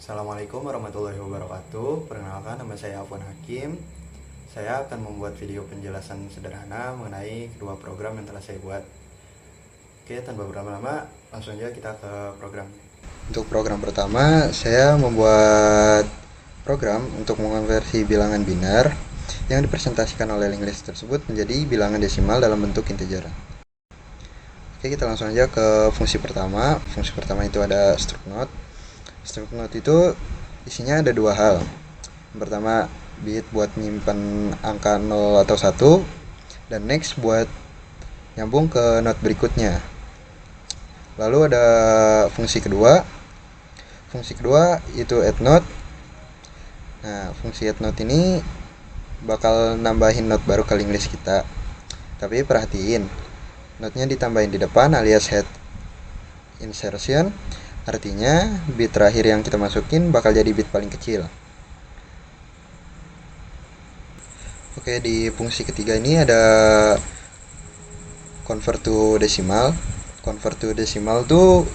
Assalamualaikum warahmatullahi wabarakatuh. Perkenalkan, nama saya Afwan Hakim. Saya akan membuat video penjelasan sederhana mengenai kedua program yang telah saya buat. Oke, tanpa berlama-lama, langsung aja kita ke program. Untuk program pertama, saya membuat program untuk mengonversi bilangan biner yang dipresentasikan oleh linglist tersebut menjadi bilangan desimal dalam bentuk integer. Oke, kita langsung aja ke fungsi pertama. Fungsi pertama itu ada struct node. Struct node itu isinya ada dua hal. Yang pertama, bit buat nyimpan angka 0 atau 1, dan next buat nyambung ke node berikutnya. Lalu ada fungsi kedua. Fungsi kedua itu add node. Nah, fungsi add node ini bakal nambahin node baru ke linglist kita. Tapi perhatiin, node-nya ditambahin di depan alias head insertion. Artinya bit terakhir yang kita masukin bakal jadi bit paling kecil. Oke, di fungsi ketiga ini ada convert to decimal. Convert to decimal tuh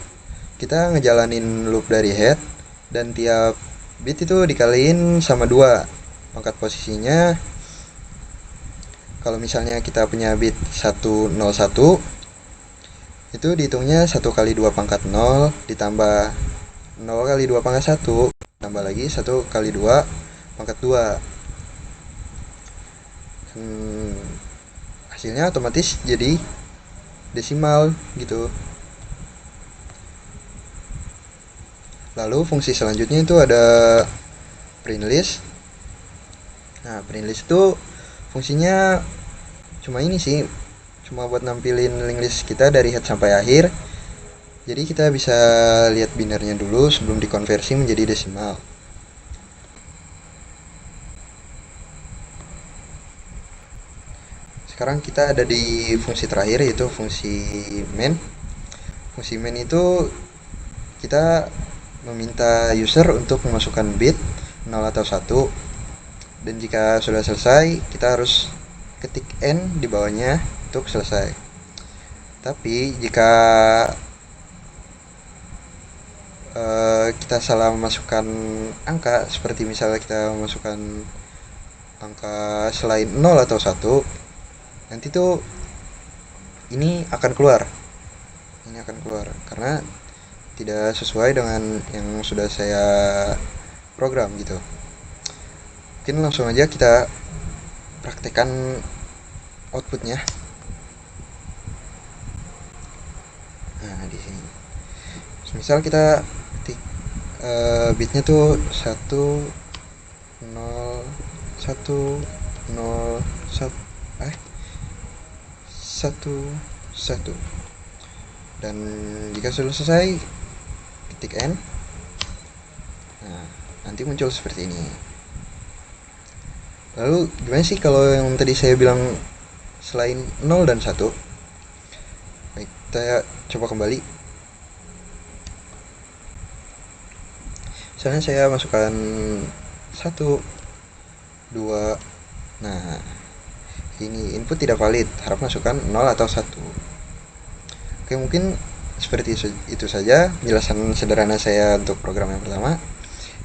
kita ngejalanin loop dari head, dan tiap bit itu dikaliin sama 2 pangkat posisinya. Kalau misalnya kita punya bit 101, itu dihitungnya 1 kali 2 pangkat 0 ditambah 0 kali 2 pangkat 1 tambah lagi 1 kali 2 pangkat 2. Hasilnya otomatis jadi desimal gitu. Lalu fungsi selanjutnya itu ada print list. Nah, print list itu fungsinya cuma ini sih, cuma buat nampilin link list kita dari head sampai akhir. Jadi kita bisa lihat binernya dulu sebelum dikonversi menjadi desimal. Sekarang kita ada di fungsi terakhir, yaitu fungsi main. Fungsi main itu kita meminta user untuk memasukkan bit 0 atau 1, dan jika sudah selesai kita harus ketik N di bawahnya untuk selesai. Tapi jika kita salah memasukkan angka, seperti misalnya kita memasukkan angka selain 0 atau 1, nanti tuh ini akan keluar. Ini akan keluar karena tidak sesuai dengan yang sudah saya program gitu. Mungkin langsung aja kita praktekkan outputnya. Nah, di sini misal kita ketik bitnya tuh 1 0 1 0 1 1, dan jika sudah selesai ketik N. Nah, nanti muncul seperti ini. Lalu gimana sih kalau yang tadi saya bilang selain 0 dan 1? Baik, kita coba kembali. Misalnya saya masukkan 1 2. Nah, ini input tidak valid, harap masukkan 0 atau 1. Oke, mungkin seperti itu saja penjelasan sederhana saya untuk program yang pertama.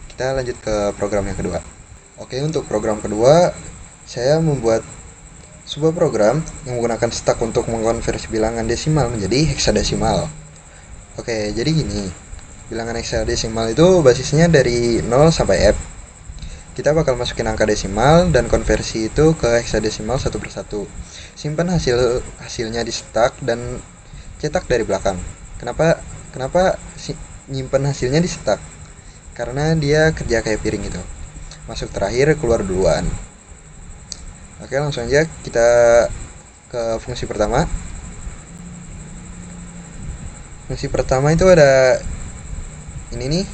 Kita lanjut ke program yang kedua. Oke, untuk program kedua saya membuat sebuah program yang menggunakan stack untuk mengkonversi bilangan desimal menjadi heksadesimal. Oke, jadi gini. Bilangan heksadesimal itu basisnya dari 0 sampai F. Kita bakal masukin angka desimal dan konversi itu ke heksadesimal satu persatu. Simpan hasilnya di stack dan cetak dari belakang. Kenapa nyimpan hasilnya di stack? Karena dia kerja kayak piring gitu. Masuk terakhir, keluar duluan. Oke, langsung aja kita ke fungsi pertama. Fungsi pertama itu ada ini nih,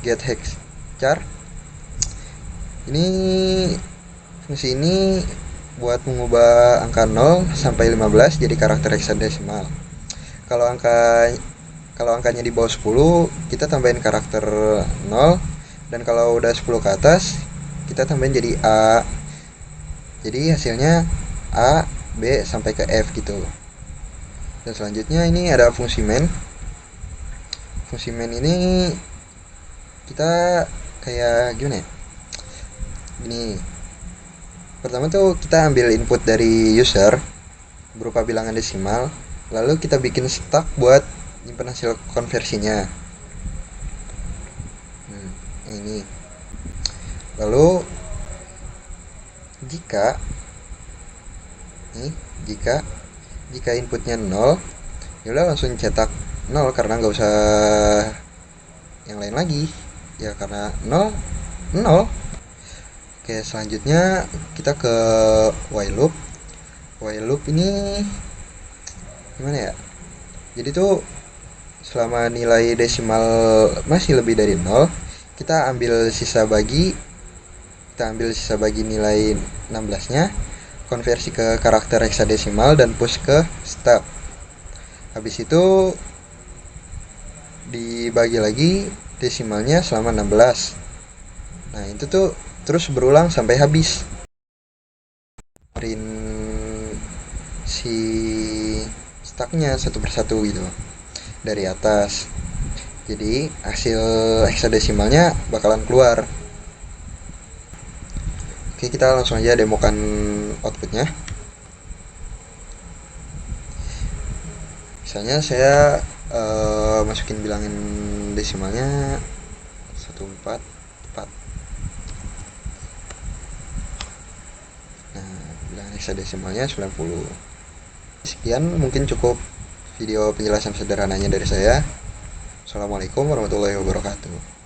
get hex char. Ini fungsi ini buat mengubah angka 0 sampai 15 jadi karakter heksadesimal. Kalau angkanya di bawah 10, kita tambahin karakter 0, dan kalau udah 10 ke atas, kita tambahin jadi A. Jadi hasilnya A, B sampai ke F gitu. Dan selanjutnya ini ada fungsi main. Fungsi main ini kita kayak gimana ya, gini. Pertama tuh kita ambil input dari user berupa bilangan desimal, lalu kita bikin stack buat nyimpen hasil konversinya. Ini lalu jika nih jika jika inputnya 0, ya udah langsung cetak 0 karena nggak usah yang lain lagi, ya karena 0 0. Oke, selanjutnya kita ke while loop. While loop ini gimana ya, jadi tuh selama nilai desimal masih lebih dari 0, kita ambil sisa bagi nilai 16 nya, konversi ke karakter heksadesimal dan push ke step. Habis itu dibagi lagi desimalnya selama 16. Nah itu tuh terus berulang sampai habis. Print si stacknya satu persatu gitu dari atas. Jadi hasil heksadesimalnya bakalan keluar. Oke, kita langsung aja demokan outputnya. Misalnya saya masukin bilangan desimalnya 144. Nah, bilangan heksadesimalnya 90. Sekian mungkin cukup video penjelasan sederhananya dari saya. Assalamualaikum warahmatullahi wabarakatuh.